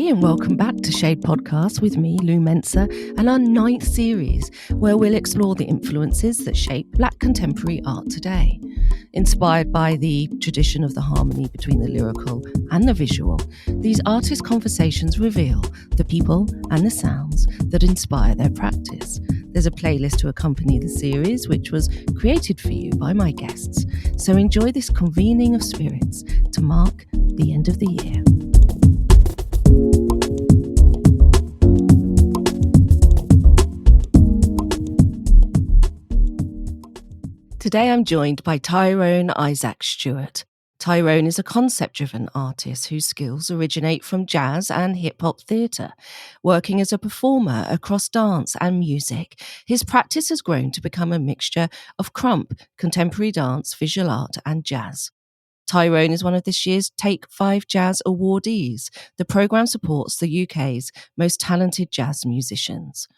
Hi, and welcome back to Shade Podcast with me, Lou Mensa, and our 9th series, where we'll explore the influences that shape Black contemporary art today. Inspired by the tradition of the harmony between the lyrical and the visual, these artist conversations reveal the people and the sounds that inspire their practice. There's a playlist to accompany the series, which was created for you by my guests. So enjoy this convening of spirits to mark the end of the year. Today I'm joined by Tyrone Isaac Stuart. Tyrone is a concept-driven artist whose skills originate from jazz and hip-hop theatre. Working as a performer across dance and music, his practice has grown to become a mixture of crump, contemporary dance, visual art and jazz. Tyrone is one of this year's Take 5 Jazz Awardees. The programme supports the UK's most talented jazz musicians.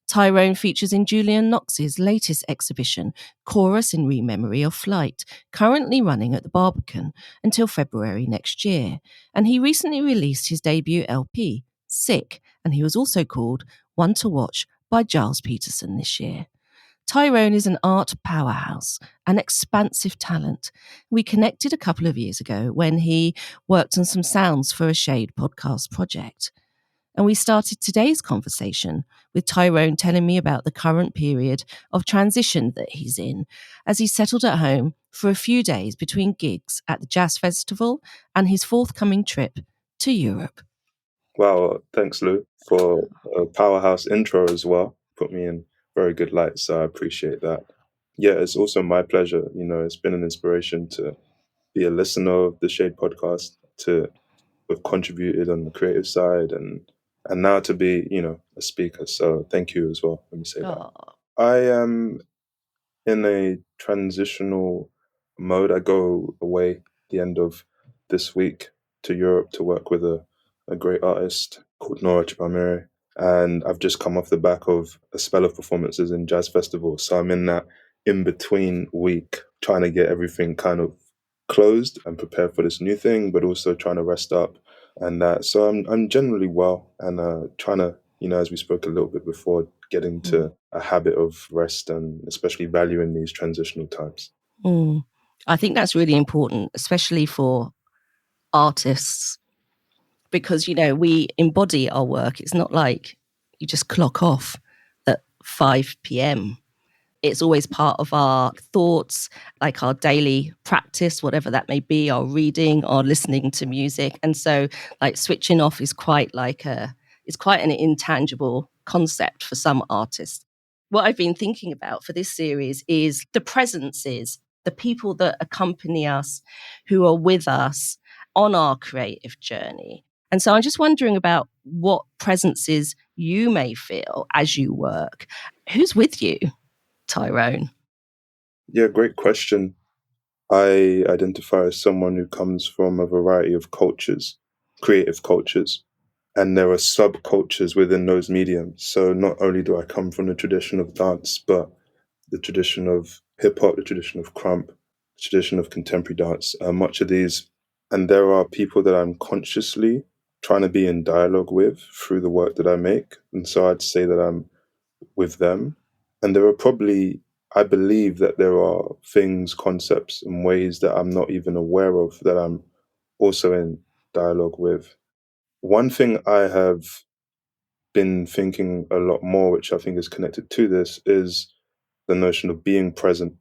Tyrone features in Julian Knox's latest exhibition, Chorus in Rememory of Flight, currently running at the Barbican until February next year. And he recently released his debut LP, Sick, and he was also called One to Watch by Giles Peterson this year. Tyrone is an art powerhouse, an expansive talent. We connected a couple of years ago when he worked on some sounds for a Shade podcast project. And we started today's conversation with Tyrone telling me about the current period of transition that he's in as he settled at home for a few days between gigs at the Jazz Festival and his forthcoming trip to Europe. Wow, thanks, Lou, for a powerhouse intro as well. Put me in very good light, so I appreciate that. Yeah, it's also my pleasure. It's been an inspiration to be a listener of the Shade podcast, to have contributed on the creative side, and now to be, a speaker. So thank you as well. Let me say that. I am in a transitional mode. I go away the end of this week to Europe to work with a great artist called Nora Chibamere. And I've just come off the back of a spell of performances in Jazz Festival. So I'm in that in-between week trying to get everything kind of closed and prepared for this new thing, but also trying to rest up and that. So I'm generally well and trying to, as we spoke a little bit before, get into a habit of rest and especially valuing these transitional times. I think that's really important, especially for artists, because, we embody our work. It's not like you just clock off at 5 p.m. It's always part of our thoughts, like our daily practice, whatever that may be, our reading, our listening to music. And so like switching off is quite an intangible concept for some artists. What I've been thinking about for this series is the presences, the people that accompany us, who are with us on our creative journey. And so I'm just wondering about what presences you may feel as you work. Who's with you, Tyrone? Yeah, great question. I identify as someone who comes from a variety of cultures, creative cultures, and there are subcultures within those mediums. So not only do I come from the tradition of dance, but the tradition of hip hop, the tradition of crump, the tradition of contemporary dance, much of these. And there are people that I'm consciously trying to be in dialogue with through the work that I make. And so I'd say that I'm with them. And there are probably, I believe that there are things, concepts, and ways that I'm not even aware of that I'm also in dialogue with. One thing I have been thinking a lot more, which I think is connected to this, is the notion of being present.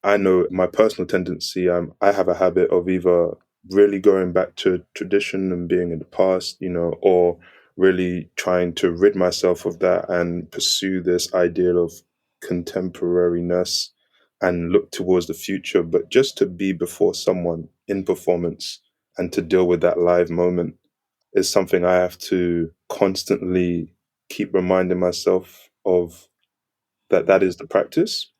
I know my personal tendency, I have a habit of either really going back to tradition and being in the past, or really trying to rid myself of that and pursue this ideal of contemporariness and look towards the future, but just to be before someone in performance and to deal with that live moment is something I have to constantly keep reminding myself of, that is the practice.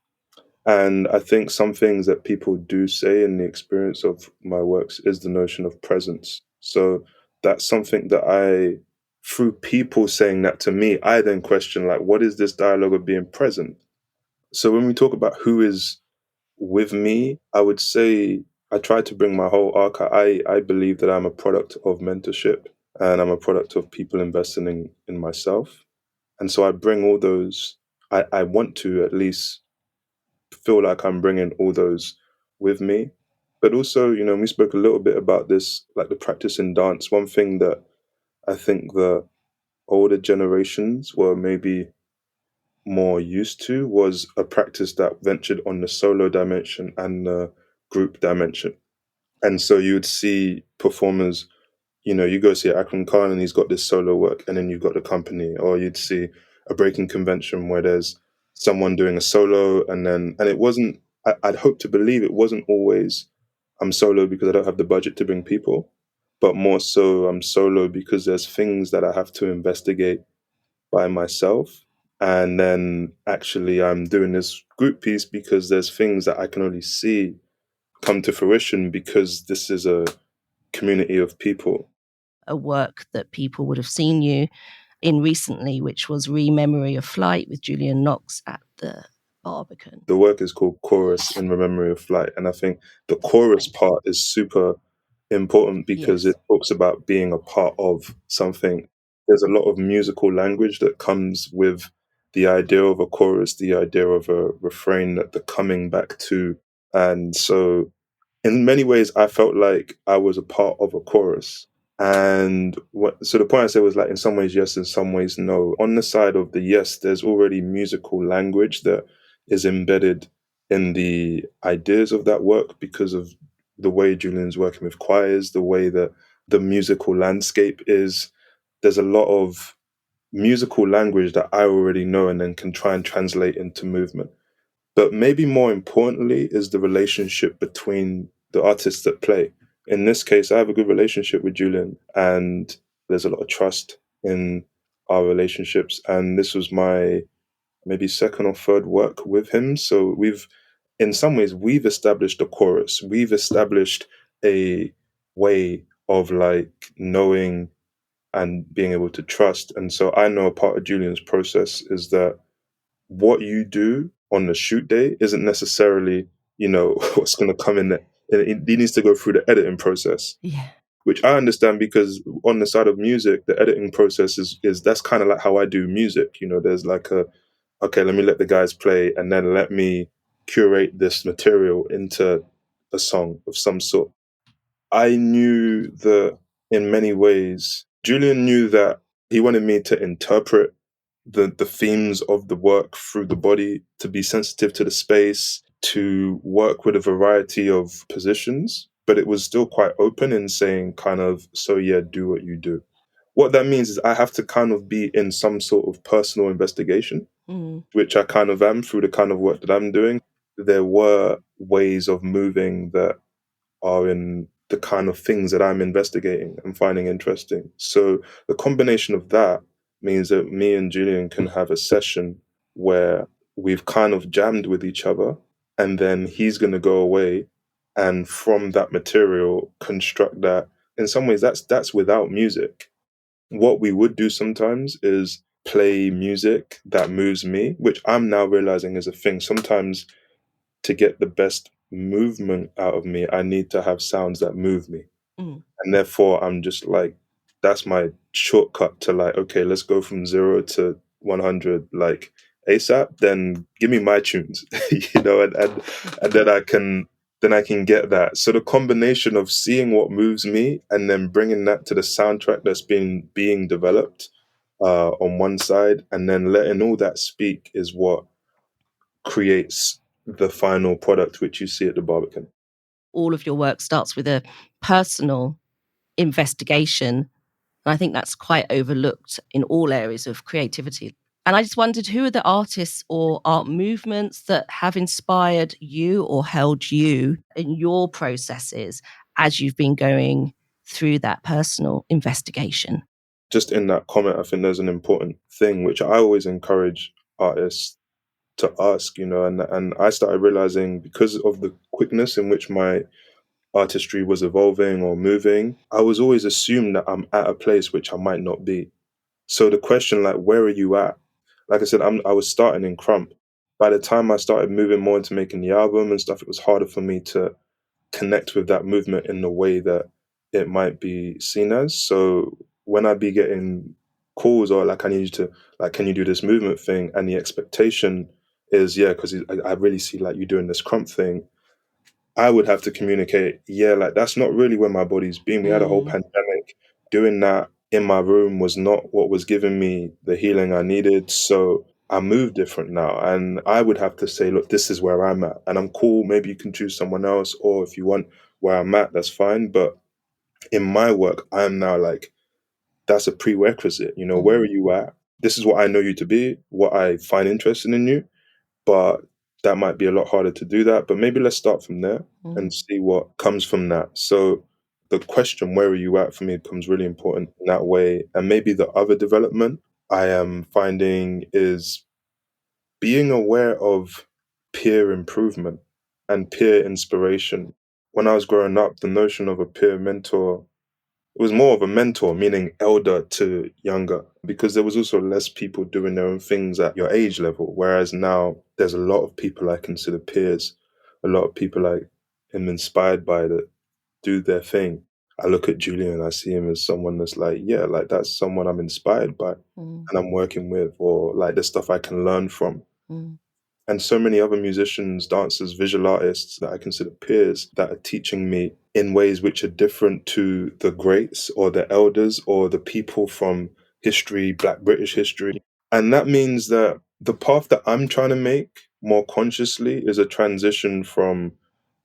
And I think some things that people do say in the experience of my works is the notion of presence. So that's something that through people saying that to me, I then question, like, what is this dialogue of being present? So when we talk about who is with me, I would say I try to bring my whole arc. I believe that I'm a product of mentorship. and I'm a product of people investing in myself. And so I bring all those, I want to at least feel like I'm bringing all those with me. But also, we spoke a little bit about this, like the practice in dance. One thing that I think the older generations were maybe more used to was a practice that ventured on the solo dimension and the group dimension. And so you would see performers, you go see Akram Khan and he's got this solo work, and then you've got the company, or you'd see a breaking convention where there's someone doing a solo, and it wasn't. I'd hope to believe it wasn't always I'm solo because I don't have the budget to bring people, but more so I'm solo because there's things that I have to investigate by myself, and then actually I'm doing this group piece because there's things that I can only see come to fruition because this is a community of people. A work that people would have seen you in recently, which was Rememory of Flight with Julian Knox at the Barbican. The work is called Chorus in Memory of Flight, and I think the chorus part is super important because Yes. it talks about being a part of something. There's a lot of musical language that comes with the idea of a chorus, the idea of a refrain that the coming back to. And so in many ways I felt like I was a part of a chorus. And so the point I said was, like, in some ways yes, in some ways no. On the side of the yes, there's already musical language that is embedded in the ideas of that work because of the way Julian's working with choirs, the way that the musical landscape is. There's a lot of musical language that I already know and then can try and translate into movement. But maybe more importantly is the relationship between the artists that play. In this case, I have a good relationship with Julian, and there's a lot of trust in our relationships. And this was my maybe second or third work with him. So in some ways, we've established a chorus. We've established a way of like knowing and being able to trust. And so I know a part of Julian's process is that what you do on the shoot day isn't necessarily, what's going to come in there. He needs to go through the editing process, Yeah. which I understand because on the side of music, the editing process is that's kind of like how I do music. There's like okay, let me let the guys play and then let me curate this material into a song of some sort. I knew that in many ways, Julian knew that he wanted me to interpret the themes of the work through the body, to be sensitive to the space, to work with a variety of positions, but it was still quite open in saying kind of, so yeah, do what you do. What that means is I have to kind of be in some sort of personal investigation, Mm. which I kind of am through the kind of work that I'm doing. There were ways of moving that are in the kind of things that I'm investigating and finding interesting. So the combination of that means that me and Julian can have a session where we've kind of jammed with each other, and then he's going to go away and from that material construct that. In some ways, that's without music. What we would do sometimes is play music that moves me, which I'm now realizing is a thing. Sometimes to get the best movement out of me, I need to have sounds that move me. Mm. And therefore, I'm just like, that's my shortcut to like, okay, let's go from 0 to 100 like ASAP. Then give me my tunes, and then I can get that. So the combination of seeing what moves me and then bringing that to the soundtrack that's been being developed on one side, and then letting all that speak is what creates the final product which you see at the Barbican. All of your work starts with a personal investigation. And I think that's quite overlooked in all areas of creativity. And I just wondered, who are the artists or art movements that have inspired you or held you in your processes as you've been going through that personal investigation? Just in that comment, I think there's an important thing which I always encourage artists to ask, and I started realizing because of the quickness in which my artistry was evolving or moving, I was always assumed that I'm at a place which I might not be. So the question, like, where are you at? Like I said, I was starting in Crump. By the time I started moving more into making the album and stuff, it was harder for me to connect with that movement in the way that it might be seen as. So when I be getting calls or like I need you to like can you do this movement thing, and the expectation is yeah because I really see like you doing this crump thing. I would have to communicate, yeah, like that's not really where my body's been. We had a whole Mm. pandemic. Doing that in my room was not what was giving me the healing I needed. So I move different now. And I would have to say, look, this is where I'm at. And I'm cool. Maybe you can choose someone else. Or if you want where I'm at, that's fine. But in my work, I'm now like, that's a prerequisite. You know, where are Mm. you at? This is what I know you to be, what I find interesting in you, but that might be a lot harder to do that. But maybe let's start from there and Mm. see what comes from that. So the question, where are you at, for me becomes really important in that way. And maybe the other development I am finding is being aware of peer improvement and peer inspiration. When I was growing up, the notion of a peer mentor, it was more of a mentor, meaning elder to younger, because there was also less people doing their own things at your age level. Whereas now there's a lot of people I consider peers, a lot of people I am inspired by that do their thing. I look at Julian and I see him as someone that's like, yeah, like that's someone I'm inspired by Mm. and I'm working with, or like the stuff I can learn from. Mm. And so many other musicians, dancers, visual artists that I consider peers that are teaching me in ways which are different to the greats or the elders or the people from history, Black British history. And that means that the path that I'm trying to make more consciously is a transition from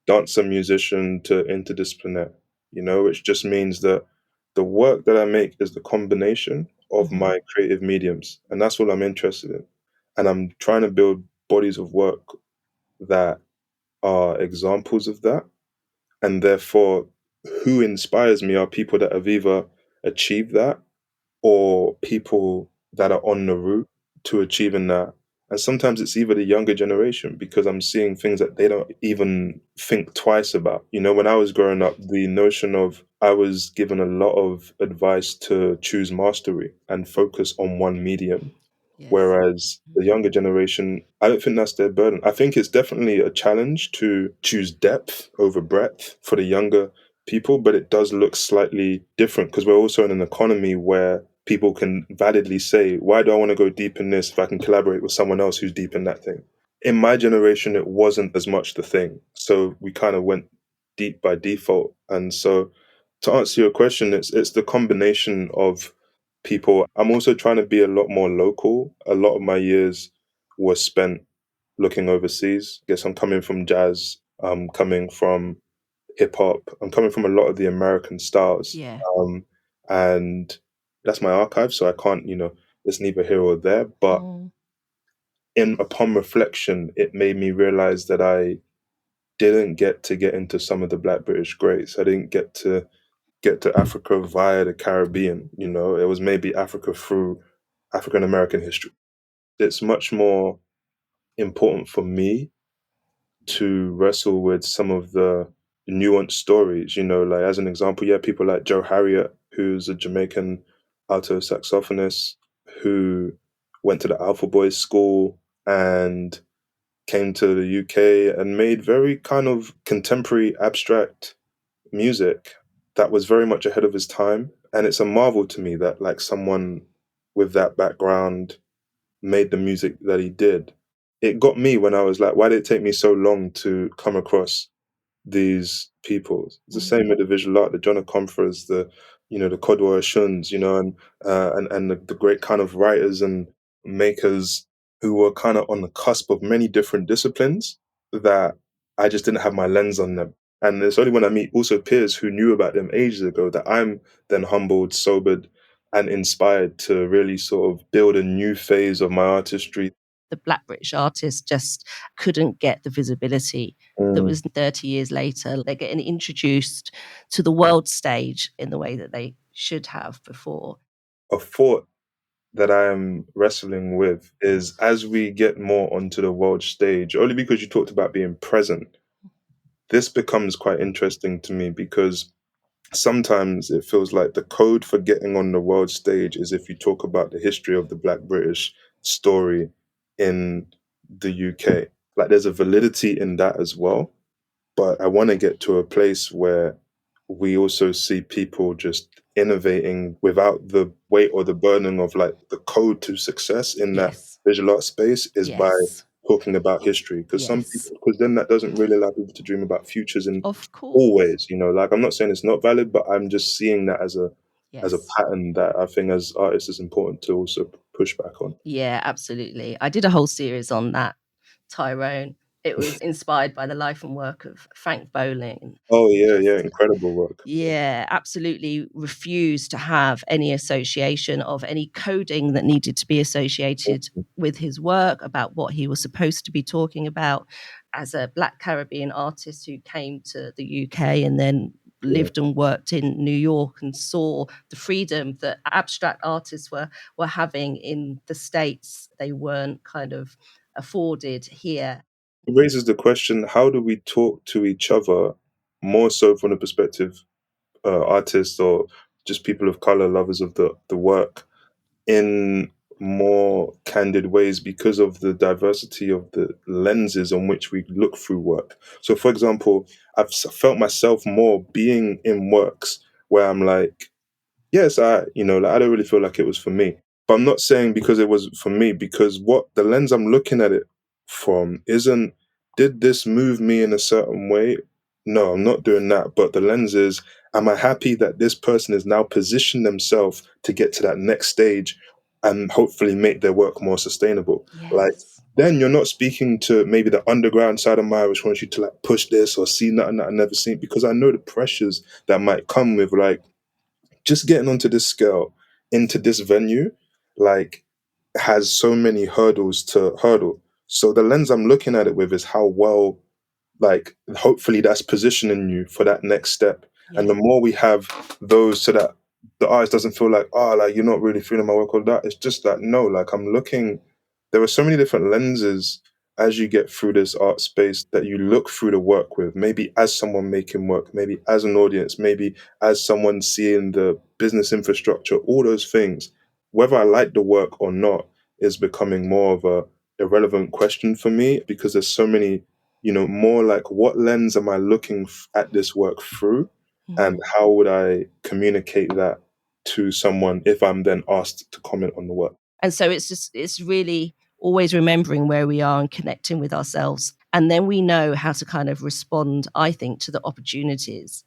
dancer musician to interdisciplinary, you know, which just means that the work that I make is the combination of Mhm. my creative mediums. And that's what I'm interested in. And I'm trying to build bodies of work that are examples of that. And therefore, who inspires me are people that have either achieved that or people that are on the route to achieving that. And sometimes it's either the younger generation because I'm seeing things that they don't even think twice about. You know, when I was growing up, the notion of I was given a lot of advice to choose mastery and focus on one medium. Yes. Whereas the younger generation, I don't think that's their burden. I think it's definitely a challenge to choose depth over breadth for the younger people, but it does look slightly different because we're also in an economy where people can validly say, why do I want to go deep in this if I can collaborate with someone else who's deep in that thing? In my generation, it wasn't as much the thing. So we kind of went deep by default. And so to answer your question, it's the combination of people. I'm also trying to be a lot more local. A lot of my years were spent looking overseas. I guess I'm coming from jazz. I'm coming from hip hop. I'm coming from a lot of the American styles. Yeah. And that's my archive, so I can't, it's neither here or there. But Mm. in upon reflection, it made me realize that I didn't get into some of the Black British greats. I didn't get to Africa via the Caribbean. It was maybe Africa through African American history. It's much more important for me to wrestle with some of the nuanced stories, like as an example, yeah, people like Joe Harriet, who's a Jamaican alto saxophonist who went to the Alpha Boys school and came to the UK and made very kind of contemporary abstract music that was very much ahead of his time. And it's a marvel to me that like someone with that background made the music that he did. It got me when I was like, why did it take me so long to come across these people? It's the Mm. same with the visual art, the John Okomfors, the Kodwa Shuns, and the great kind of writers and makers who were kind of on the cusp of many different disciplines that I just didn't have my lens on them. And it's only when I meet also peers who knew about them ages ago that I'm then humbled, sobered, and inspired to really sort of build a new phase of my artistry. The Black British artists just couldn't get the visibility that Mm. was 30 years later. They're getting introduced to the world stage in the way that they should have before. A thought that I am wrestling with is as we get more onto the world stage, only because you talked about being present, this becomes quite interesting to me because sometimes it feels like the code for getting on the world stage is if you talk about the history of the Black British story in the UK. Like there's a validity in that as well. But I want to get to a place where we also see people just innovating without the weight or the burden of like the code to success in that Yes. visual art space is by Yes. talking about history. Because some Yes. people, because then that doesn't really allow people to dream about futures in Of course. always, like I'm not saying it's not valid, but I'm just seeing that as a Yes. pattern that I think as artists is important to also push back on. Yeah, absolutely. I did a whole series on that, Tyrone. It was inspired by the life and work of Frank Bowling. Oh yeah, yeah, Just incredible work. yeah, absolutely refused to have any association of any coding that needed to be associated with his work about what he was supposed to be talking about as a Black Caribbean artist who came to the UK and then Yeah. lived and worked in New York and saw the freedom that abstract artists were having in the States. They weren't kind of afforded here. It raises the question: how do we talk to each other more so from the perspective artists or just people of color, lovers of the work, in more candid ways because of the diversity of the lenses on which we look through work. So, for example, felt myself more being in works where I'm like, yes, like, I don't really feel like it was for me. But I'm not saying because it was for me, because what the lens I'm looking at it from isn't, did this move me in a certain way? No, I'm not doing that. But the lens is, am I happy that this person has now positioned themselves to get to that next stage and hopefully make their work more sustainable? Like, Yes. then you're not speaking to maybe the underground side of mine, which wants you to like push this or see nothing that I've never seen, because I know the pressures that might come with like just getting onto this scale into this venue, like, has so many hurdles to hurdle. So the lens I'm looking at it with is how well, like, hopefully that's positioning you for that next step. And Yeah. the more we have those, so that the artist doesn't feel like, oh, like you're not really feeling my work or that. It's just that no, like I'm looking. There are so many different lenses as you get through this art space that you look through the work with. Maybe as someone making work, maybe as an audience, maybe as someone seeing the business infrastructure. All those things, whether I like the work or not, is becoming more of a irrelevant question for me because there's so many, more like what lens am I looking at this work through, and Mhm. how would I communicate that to someone if I'm then asked to comment on the work? And so it's really always remembering where we are and connecting with ourselves. And then we know how to kind of respond, I think, to the opportunities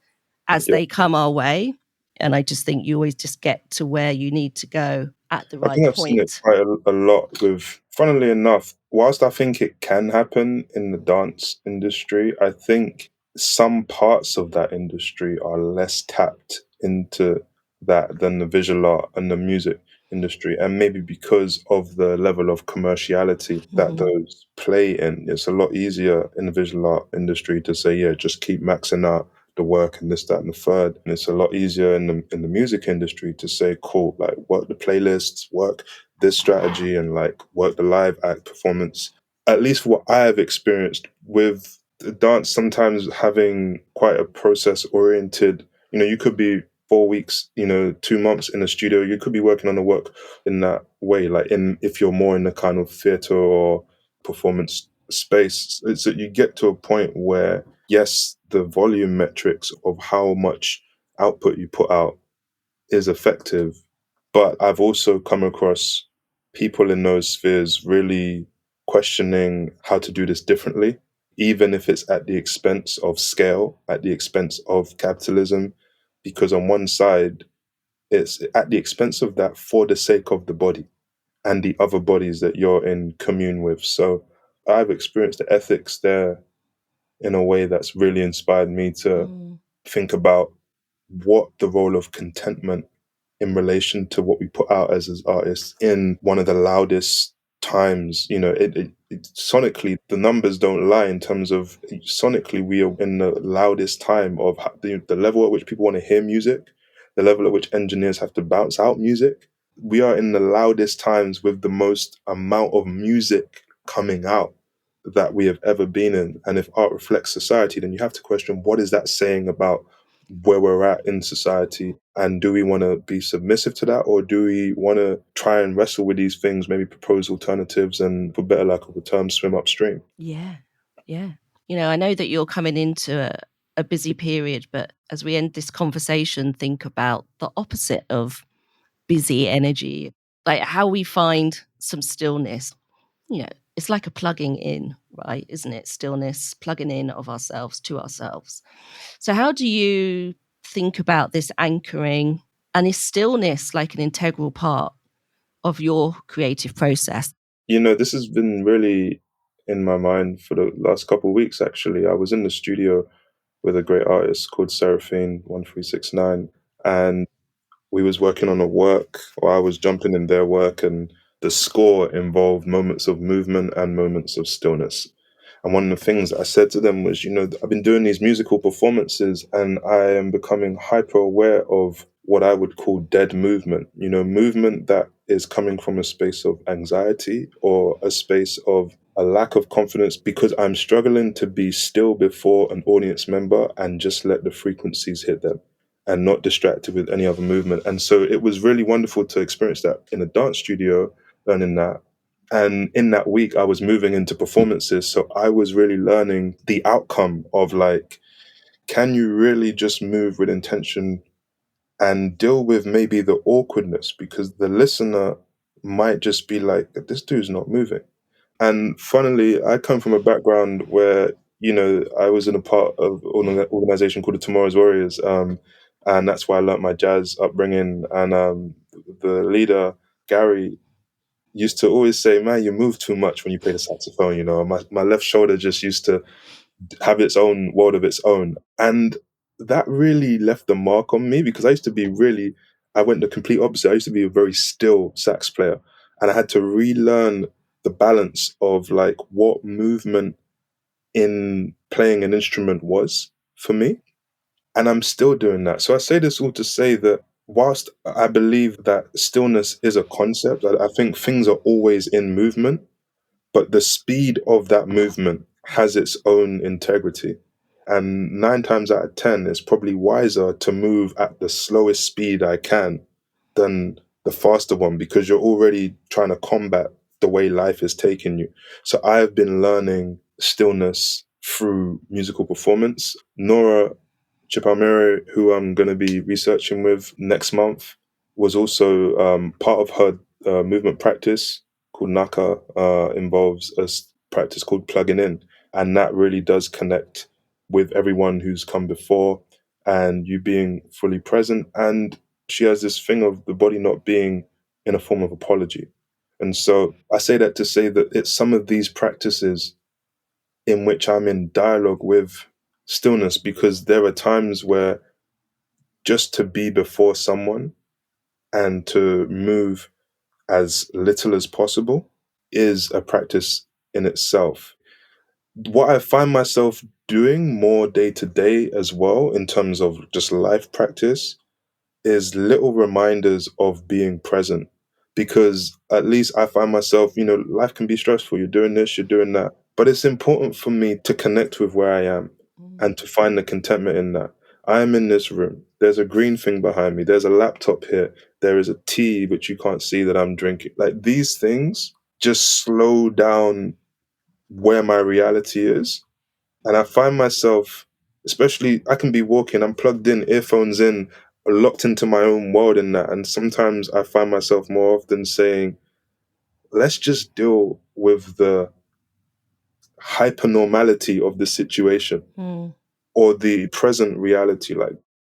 as Yeah, they come our way. And I just think you always just get to where you need to go at the I right think I've seen it point. quite a lot with, funnily enough, whilst I think it can happen in the dance industry, I think some parts of that industry are less tapped into that than the visual art and the music industry. And maybe because of the level of commerciality that Mhm. those play in, it's a lot easier in the visual art industry to say, yeah, just keep maxing out the work and this, that, and the third. And it's a lot easier in the music industry to say, cool, like work the playlists, work this strategy, and like work the live act performance. At least what I have experienced with the dance, sometimes having quite a process oriented, you could be 4 weeks, 2 months in a studio, you could be working on the work in that way. Like in if you're more in the kind of theatre or performance space, it's that you get to a point where yes, the volume metrics of how much output you put out is effective, but I've also come across people in those spheres really questioning how to do this differently, even if it's at the expense of scale, at the expense of capitalism, because on one side, it's at the expense of that for the sake of the body and the other bodies that you're in commune with. So I've experienced the ethics there in a way that's really inspired me to Mm. think about what the role of contentment in relation to what we put out as artists in one of the loudest times. Sonically, the numbers don't lie in terms of sonically, we are in the loudest time of the level at which people want to hear music, the level at which engineers have to bounce out music. We are in the loudest times with the most amount of music coming out that we have ever been in. And if art reflects society, then you have to question, what is that saying about where we're at in society, and do we want to be submissive to that, or do we want to try and wrestle with these things, maybe propose alternatives, and for better lack of a term, swim upstream? Yeah. Yeah. I know that you're coming into a busy period, but as we end this conversation, think about the opposite of busy energy, like how we find some stillness. It's like a plugging in, right? Isn't it? Stillness, plugging in of ourselves to ourselves. So how do you think about this anchoring, and is stillness like an integral part of your creative process? This has been really in my mind for the last couple of weeks, actually. I was in the studio with a great artist called Seraphine1369, and we was working on a work, or I was jumping in their work, and the score involved moments of movement and moments of stillness. And one of the things I said to them was, I've been doing these musical performances and I am becoming hyper aware of what I would call dead movement, movement that is coming from a space of anxiety or a space of a lack of confidence because I'm struggling to be still before an audience member and just let the frequencies hit them and not distracted with any other movement. And so it was really wonderful to experience that in a dance studio, learning that. And in that week, I was moving into performances. So I was really learning the outcome of can you really just move with intention and deal with maybe the awkwardness? Because the listener might just be like, this dude's not moving. And funnily, I come from a background where, I was in a part of an organization called the Tomorrow's Warriors. And that's why I learnt my jazz upbringing. And the leader, Gary, used to always say, man, you move too much when you play the saxophone. My left shoulder just used to have its own world of its own. And that really left the mark on me because I went the complete opposite. I used to be a very still sax player. And I had to relearn the balance of what movement in playing an instrument was for me. And I'm still doing that. So I say this all to say that whilst I believe that stillness is a concept, I think things are always in movement, but the speed of that movement has its own integrity. And 9 times out of 10, it's probably wiser to move at the slowest speed I can than the faster one because you're already trying to combat the way life is taking you. So I've been learning stillness through musical performance. Nora Chipalmere, who I'm going to be researching with next month, was also part of her movement practice called Naka, involves practice called plugging in. And that really does connect with everyone who's come before and you being fully present. And she has this thing of the body not being in a form of apology. And so I say that to say that it's some of these practices in which I'm in dialogue with stillness, because there are times where just to be before someone and to move as little as possible is a practice in itself. What I find myself doing more day to day as well, in terms of just life practice, is little reminders of being present. Because at least I find myself, life can be stressful. You're doing this, you're doing that. But it's important for me to connect with where I am and to find the contentment in that. I am in this room. There's a green thing behind me. There's a laptop here. There is a tea which you can't see that I'm drinking. Like these things just slow down where my reality is. And I find myself, especially I can be walking, I'm plugged in, earphones in, locked into my own world in that. And sometimes I find myself more often saying, let's just deal with the hypernormality of the situation or the present reality.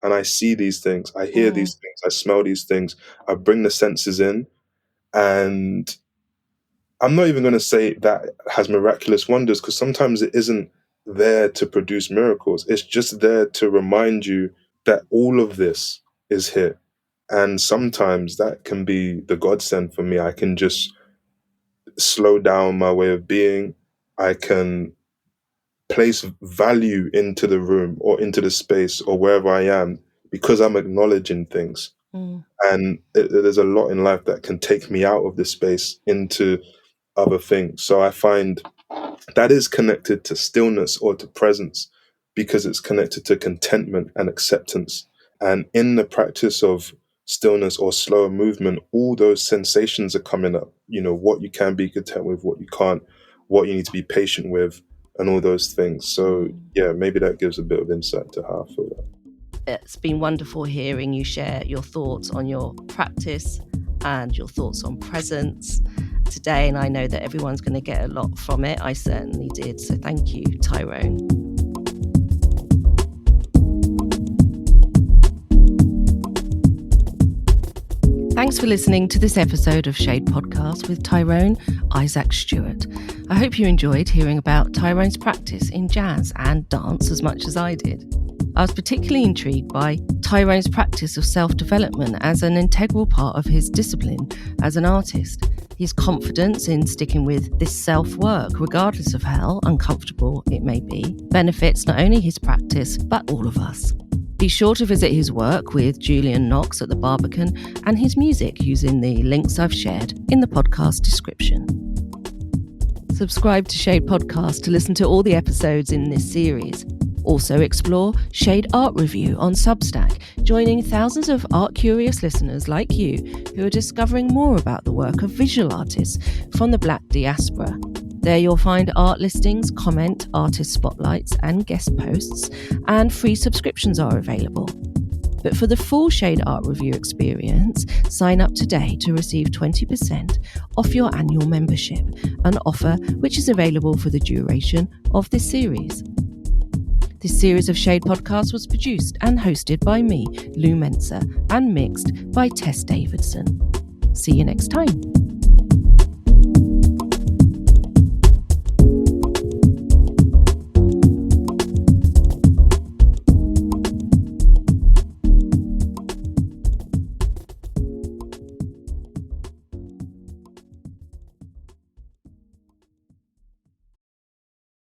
And I see these things, I hear these things, I smell these things, I bring the senses in. And I'm not even going to say that has miraculous wonders, because sometimes it isn't there to produce miracles. It's just there to remind you that all of this is here. And sometimes that can be the godsend for me. I can just slow down my way of being. I can place value into the room or into the space or wherever I am because I'm acknowledging things. And there's a lot in life that can take me out of this space into other things. So I find that is connected to stillness or to presence because it's connected to contentment and acceptance. And in the practice of stillness or slower movement, all those sensations are coming up. What you can be content with, what you can't, what you need to be patient with, and all those things. So yeah, maybe that gives a bit of insight to how I feel that. It's been wonderful hearing you share your thoughts on your practice and your thoughts on presence today, and I know that everyone's going to get a lot from it. I certainly did. So thank you, Tyrone. Thanks for listening to this episode of Shade Podcast with Tyrone Isaac Stuart. I hope you enjoyed hearing about Tyrone's practice in jazz and dance as much as I did. I was particularly intrigued by Tyrone's practice of self-development as an integral part of his discipline as an artist. His confidence in sticking with this self-work, regardless of how uncomfortable it may be, benefits not only his practice, but all of us. Be sure to visit his work with Julian Knox at the Barbican and his music using the links I've shared in the podcast description. Subscribe to Shade Podcast to listen to all the episodes in this series. Also explore Shade Art Review on Substack, joining thousands of art-curious listeners like you who are discovering more about the work of visual artists from the Black diaspora. There you'll find art listings, comment, artist spotlights and guest posts, and free subscriptions are available. But for the full Shade Art Review experience, sign up today to receive 20% off your annual membership, an offer which is available for the duration of this series. This series of Shade Podcasts was produced and hosted by me, Lou Mensa, and mixed by Tess Davidson. See you next time.